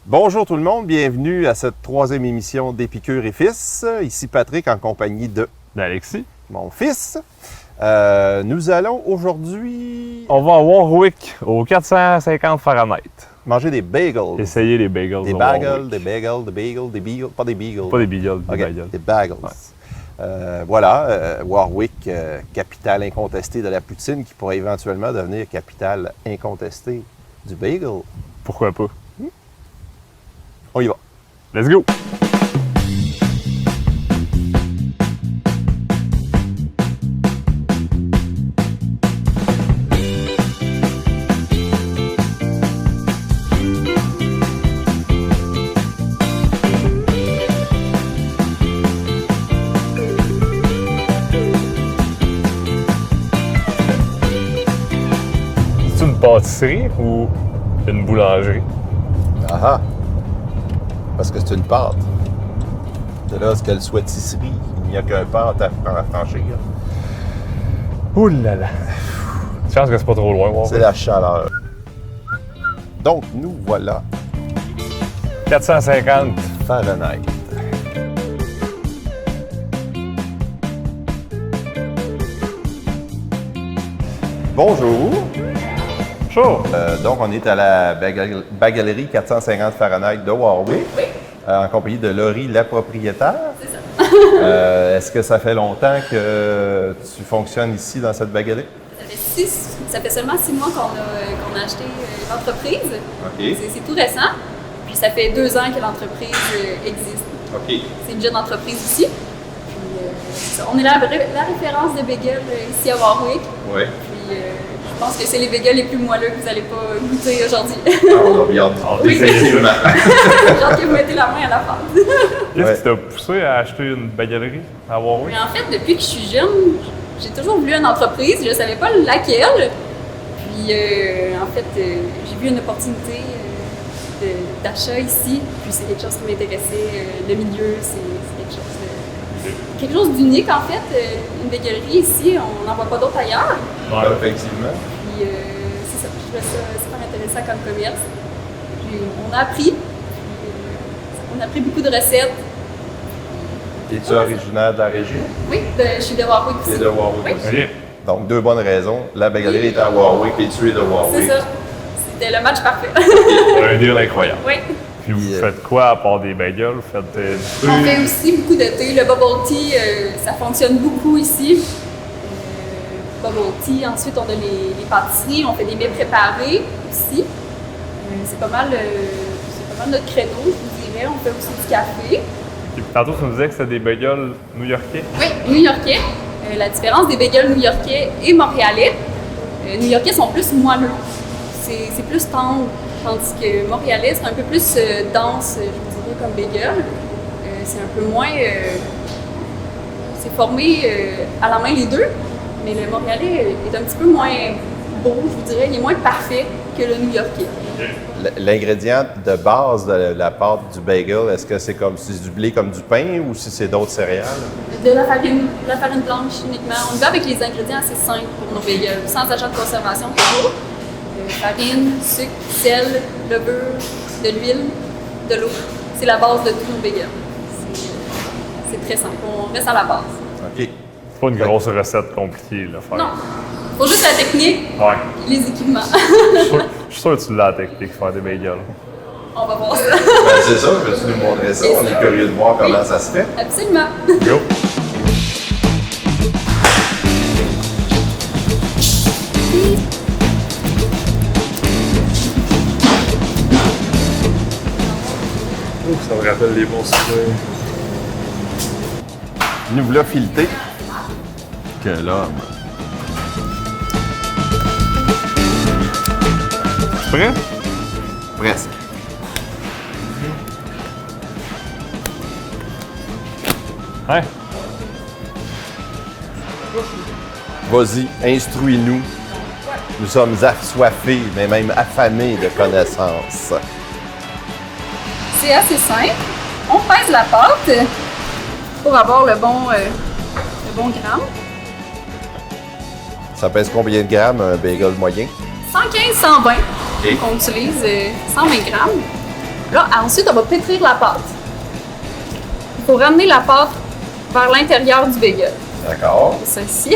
Bonjour tout le monde, bienvenue à cette troisième émission d'Épicure et Fils. Ici Patrick en compagnie d'Alexis, mon fils. Nous allons aujourd'hui... On va à Warwick, au 450 Fahrenheit. Manger des bagels. Essayer les bagels. Des bagels, des beagles, pas des beagles. Pas des beagles, okay, des bagels. Des bagels. Ouais. Warwick, capitale incontestée de la poutine, qui pourrait éventuellement devenir capitale incontestée du bagel. Pourquoi pas? On y va. Let's go! C'est une pâtisserie ou une boulangerie? Ah! Parce que c'est une pâte. De là, ce qu'elle soit tisserie, il n'y a qu'un pâte à franchir. Ouh là là! Chance que c'est pas trop loin. Warwick. C'est la chaleur. Donc, nous voilà. 450 Fahrenheit. Bonjour. Chaud! Donc, on est à la bagalerie 450 Fahrenheit de Warwick. Oui. En compagnie de Laurie, la propriétaire. C'est ça. Est-ce que ça fait longtemps que tu fonctionnes ici dans cette bagalerie? Ça fait seulement 6 mois qu'on a acheté l'entreprise. OK. C'est tout récent. Puis ça fait 2 ans que l'entreprise existe. OK. C'est une jeune entreprise ici. Puis, c'est ça. On est la référence de bagels ici à Warwick. Oui. Puis je pense que c'est les bagels les plus moelleux que vous n'allez pas goûter aujourd'hui. On a bien hâte. Effectivement. J'ai hâte que vous mettez la main à la pâte. Qu'est-ce qui t'a poussé à acheter une bagalerie à Warwick? Mais en fait, depuis que je suis jeune, j'ai toujours voulu une entreprise. Je ne savais pas laquelle. Puis, en fait, j'ai vu une opportunité d'achat ici. Puis, c'est quelque chose qui m'intéressait. Le milieu, c'est quelque chose d'unique, en fait. Une bagalerie ici, on n'en voit pas d'autres ailleurs. Ouais, effectivement. Puis, c'est ça. Je trouvais ça super intéressant comme commerce. Puis, on a appris. On a appris beaucoup de recettes. Es-tu originaire de la région? Oui, je suis de Warwick aussi. Tu es de Warwick Oui. aussi. OK. Donc, deux bonnes raisons. La bagalerie est à Warwick et tu es de Warwick. C'est ça. C'était le match parfait. Un deal incroyable. Oui. Puis vous faites quoi à part des bagels? Vous faites du On thé? fait aussi beaucoup de thé. Le bubble tea, ça fonctionne beaucoup ici. Bubble tea. Ensuite, on a les pâtisseries. On fait des mets préparés aussi. C'est pas mal notre credo, je vous dirais. On fait aussi du café. Puis tantôt, tu nous disais que c'était des bagels new-yorkais. Oui, new-yorkais. La différence des bagels new-yorkais et montréalais, new-yorkais sont plus moelleux. C'est plus tendre, tandis que montréalais, c'est un peu plus dense, je vous dirais, comme bagel. C'est un peu moins... c'est formé à la main les deux, mais le montréalais est un petit peu moins beau, je vous dirais. Il est moins parfait que le new-yorkais. L'ingrédient de base de la pâte du bagel, est-ce que c'est du blé comme du pain ou si c'est d'autres céréales? De la farine blanche uniquement. On y va avec les ingrédients assez simples pour nos bagels, sans agent de conservation toujours. Farine, sucre, sel, le beurre, de l'huile, de l'eau. C'est la base de tous nos bagels. C'est très simple. On reste à la base. OK. C'est pas une grosse recette compliquée, là, faire. Non. Faut juste la technique Ouais. et les équipements. Je suis sûr que tu l'as, la technique, faire des bagels. On va voir ça. C'est ça, veux-tu nous montrer ça? On est curieux de voir comment ça se fait. Absolument. Go! Ouf, ça me rappelle les bons souvenirs. Nous voilà filetés. Quel homme! Prêt? Presque. Hein? Vas-y, instruis-nous. Nous sommes assoiffés, mais même affamés de connaissances. C'est assez simple. On pèse la pâte pour avoir le bon gramme. Ça pèse combien de grammes, un bagel moyen? 115, 120. OK. On utilise 120 grammes. Là, ensuite, on va pétrir la pâte. Il faut ramener la pâte vers l'intérieur du bagel. D'accord. Ça ici.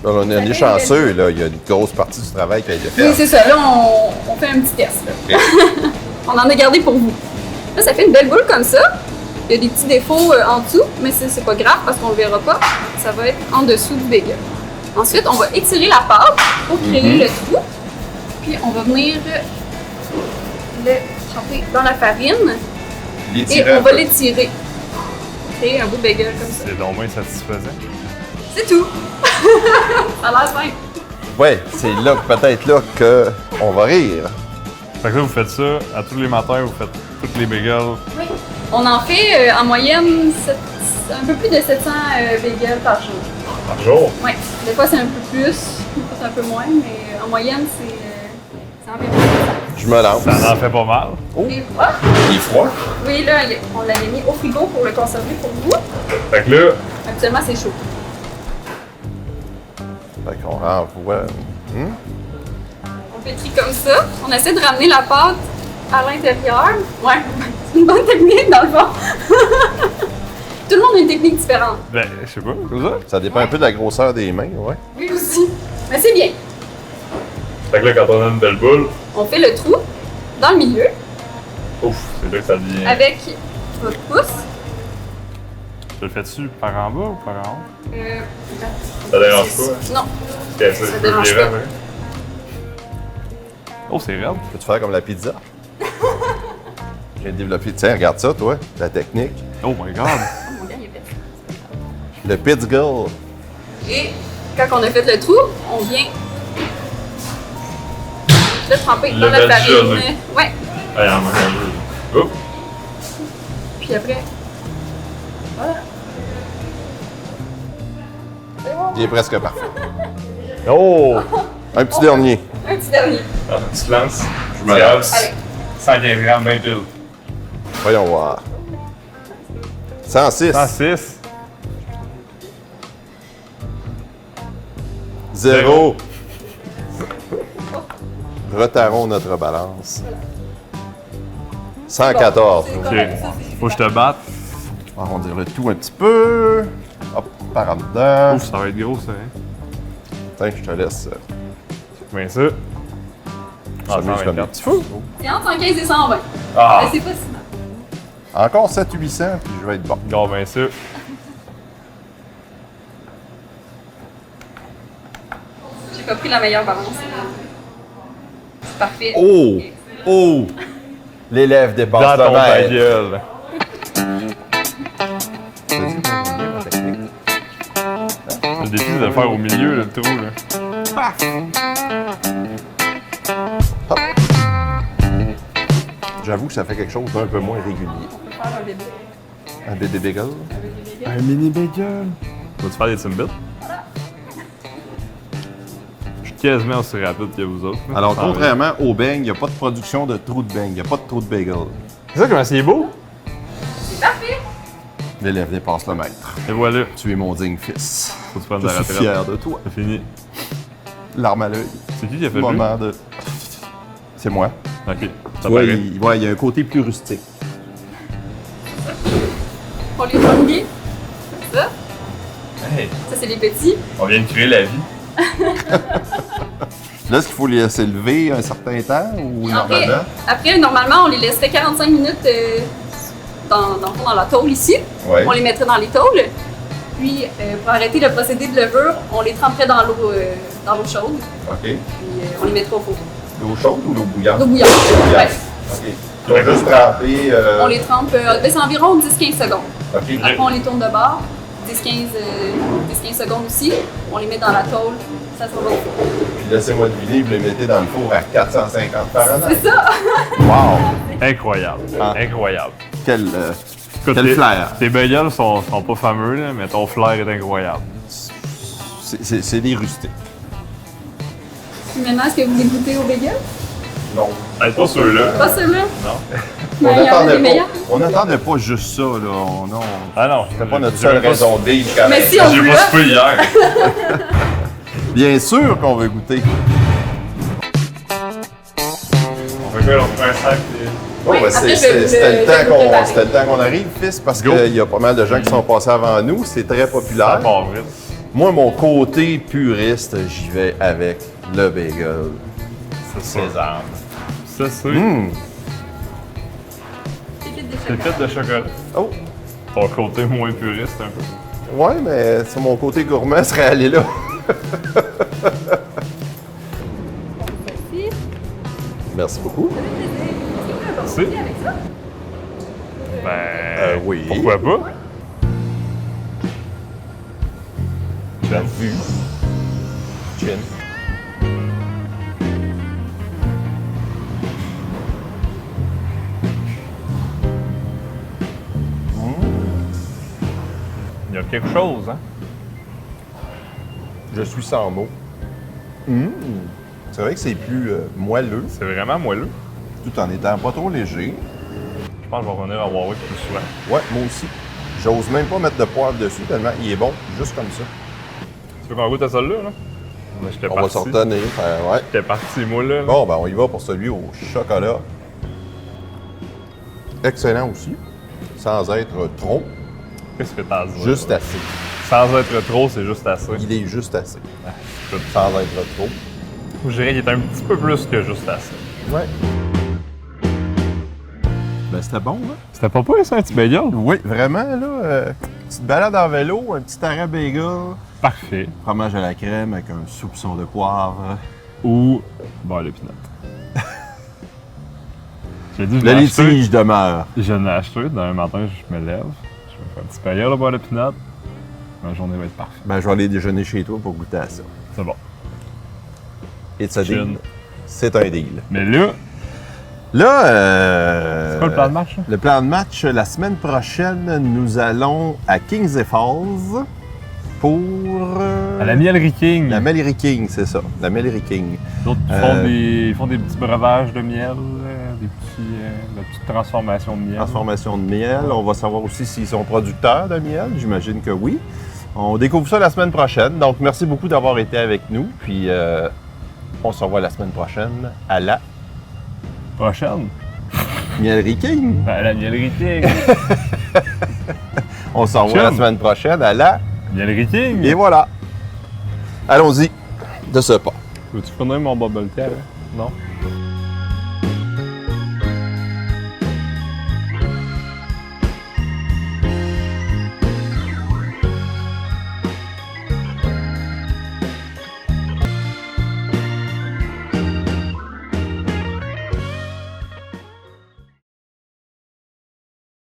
Là, on est chanceux, là. Il y a une grosse partie du travail qui a été Oui, faite. c'est ça. Là, on fait un petit test. Là. Ok. On en a gardé pour vous. Là, ça fait une belle boule comme ça. Il y a des petits défauts en dessous, mais c'est pas grave parce qu'on le verra pas. Ça va être en dessous du bagel. Ensuite, on va étirer la pâte pour créer le trou. Puis, on va venir le tremper dans la farine et on va l'étirer. Créer un beau bagel comme ça. C'est donc bien satisfaisant. C'est tout. Ça a l'air simple. Ouais, c'est là, peut-être là qu'on va rire. Fait que là, vous faites ça à tous les matins, vous faites tous les bagels. Oui. On en fait en moyenne un peu plus de 700 bagels par jour. Par jour? Oui. Des fois, c'est un peu plus, des fois, c'est un peu moins, mais en moyenne, c'est environ ça. Je me lance. Ça en fait pas mal. Et voilà. Il est froid. Oui, là, on l'avait mis au frigo pour le conserver pour vous. Fait que là, Actuellement, c'est chaud. Fait qu'on renvoie. On pétrit comme ça. On essaie de ramener la pâte à l'intérieur. Ouais, c'est une bonne technique dans le fond. Tout le monde a une technique différente. ben, je sais pas, comme ça. Ça dépend un peu de la grosseur des mains, ouais. Oui, aussi. Mais c'est bien. Fait que là, quand on a une belle boule, On fait le trou dans le milieu ouf, c'est là que ça devient. avec votre pouce. Tu le fais-tu par en bas ou par en haut? Ça dérange pas? Non. Parce que Ça dérange les pas. rêves, hein? Oh, c'est raide. Peux-tu faire comme la pizza? J'ai développé. Tiens, regarde ça, toi, la technique. Oh my god. Oh, mon gars, il est fait. Le pizza girl. Et quand on a fait le trou, on vient le tremper Le dans la mettre farine. gelé. Ouais. Allez, en manque un peu. Oups. Puis après, voilà. C'est bon. Il est presque parfait. Oh! Un petit dernier. Un petit dernier. Dans une petite lance. Je me lance. Allez. 115 grammes, bien pile. Voyons voir. 106. 106. 0. Retardons notre balance. 114. Bon, Ok. c'est correct, ça, c'est Faut que je te batte. On va arrondir le tout un petit peu. Hop, par en dedans. Ouf, ça va être gros, ça, hein? Tiens, je te laisse. Bien ça. Ça m'amuse comme des petits fous. C'est entre 115 et 120. Ah! Mais c'est pas si mal. Encore 700-800, puis je vais être bon. Bon, bien ça. J'ai pas pris la meilleure balance. C'est parfait. Oh! Oh! L'élève dépasse Dans le ton ta maître. gueule. Le défi, c'est de le faire au milieu, le trou, là. J'avoue que ça fait quelque chose d'un peu moins régulier. On peut faire un bébé. Un bébé bagel. Un mini bagel. Vas-tu faire des Timbits? Je suis quasiment aussi rapide que vous autres. là. Alors, Ça contrairement au beigne, il n'y a pas de production de trou de beigne, il n'y a pas de trou de bagel. C'est ça comment c'est beau? C'est parfait. L'élève dépasse le maître. Et voilà. Tu es mon digne fils. Faut que tu prennes Je ta suis retraite. fier de toi. C'est fini. L'arme à l'œil. C'est qui a fait le Moment de. C'est moi. Ok. Ça Tu vois, paraît. il y a un côté plus rustique. On les prend bien. Comme ça. Hey, Ça, c'est les petits. on vient de créer la vie. Là, est-ce qu'il faut les laisser lever un certain temps ou normalement? Après, normalement, on les laisserait 45 minutes dans la tôle ici. Ouais. On les mettrait dans les tôles. Puis, pour arrêter le procédé de levure, on les tremperait dans l'eau chaude. OK. Puis, on les mettrait au four. L'eau chaude ou l'eau bouillante? L'eau bouillante. Ouais. OK. Donc, juste tremper. On les trempe, c'est environ 10-15 secondes. OK. Après, on les tourne de bord. 10-15 secondes aussi. On les met dans la tôle. Ça va au four. Puis laissez-moi deviner, vous les mettez dans le four à 450 Fahrenheit. C'est ça! Wow! Incroyable. Ah. Incroyable. Quel, Écoute, quel flair! Tes bagels sont pas fameux, là, mais ton flair est incroyable. C'est des rustiques. Puis maintenant, est-ce que vous voulez goûter au bagel? Non. Hey, pas ceux-là. Pas seulement. Non. Mais il y en a des meilleurs. On n'attendait pas juste ça, là. Non. Ah non. C'était pas notre seule raison de vivre quand Mais même. si on J'ai veut. pas soupé hier. Bien sûr qu'on veut goûter. On fait quoi? On fait un sac de Bon, Oui, ben, après, c'était je le vais vous préparer. c'était le temps qu'on arrive, fils, parce Go. qu'il y a pas mal de gens qui sont passés avant nous. C'est très Ça populaire. part vite. Moi, mon côté puriste, j'y vais avec le bagel. C'est ça. Sésame. Ça, c'est Pépites de chocolat. pépites de chocolat. Oh! Ton côté moins puriste, un peu. Ouais, mais sur mon côté gourmand serait allé là. Merci. Merci beaucoup. Merci. Avec ça? Ben, oui. pourquoi pas? La vue. Chin. Il y a quelque chose, hein? Je suis sans mots. C'est vrai que c'est plus moelleux, C'est vraiment moelleux. tout en étant pas trop léger. Je pense que je vais revenir à Warwick plus souvent. Ouais, moi aussi. J'ose même pas mettre de poivre dessus tellement il est bon, juste comme ça. Tu veux qu'on goûte à celle-là, là? Moi, j'étais On va parti. s'en retenir. Ouais. J'étais parti, moi, là. Bon, ben on y va pour celui au chocolat. Excellent aussi. Sans être trop, Qu'est-ce que t'as dit? juste assez. Sans être trop, c'est juste assez. Il est juste assez. Écoute, Sans être trop. je dirais qu'il est un petit peu plus que juste assez. Ouais. Ben c'était bon, là. C'était pas ça, un petit bagel? Oui, vraiment, là. Petite balade en vélo, un petit arrêt bagel. Parfait. Fromage à la crème avec un soupçon de poivre. Ou beurre de pinot. J'ai dit, je Le l'ai acheté. litige demeure. Je l'ai acheté. D'un matin, je me lève. Je me fais un petit bagel au beurre de pinot. Ma journée va être parfaite. Ben, je vais aller déjeuner chez toi pour goûter à ça. C'est bon. It's a Chin. deal. C'est un deal. Mais là, Là, c'est quoi le plan de match? Là? Le plan de match, la semaine prochaine, nous allons à Kings Falls pour... À la Mielerie King. La Mellery King, c'est ça. La Mellery King. D'autres ils font des petits breuvages de miel, des petites transformations de miel. Transformation de miel. On va savoir aussi s'ils sont producteurs de miel. J'imagine que oui. On découvre ça la semaine prochaine. Donc, merci beaucoup d'avoir été avec nous. Puis, on se revoit la semaine prochaine à la Prochaine. Mielery King. À la Mielerie King. On se revoit la Chum. semaine prochaine à la... Mielerie King. Et voilà. Allons-y. De ce pas. Veux-tu fournir mon bubble tea? Là? Non?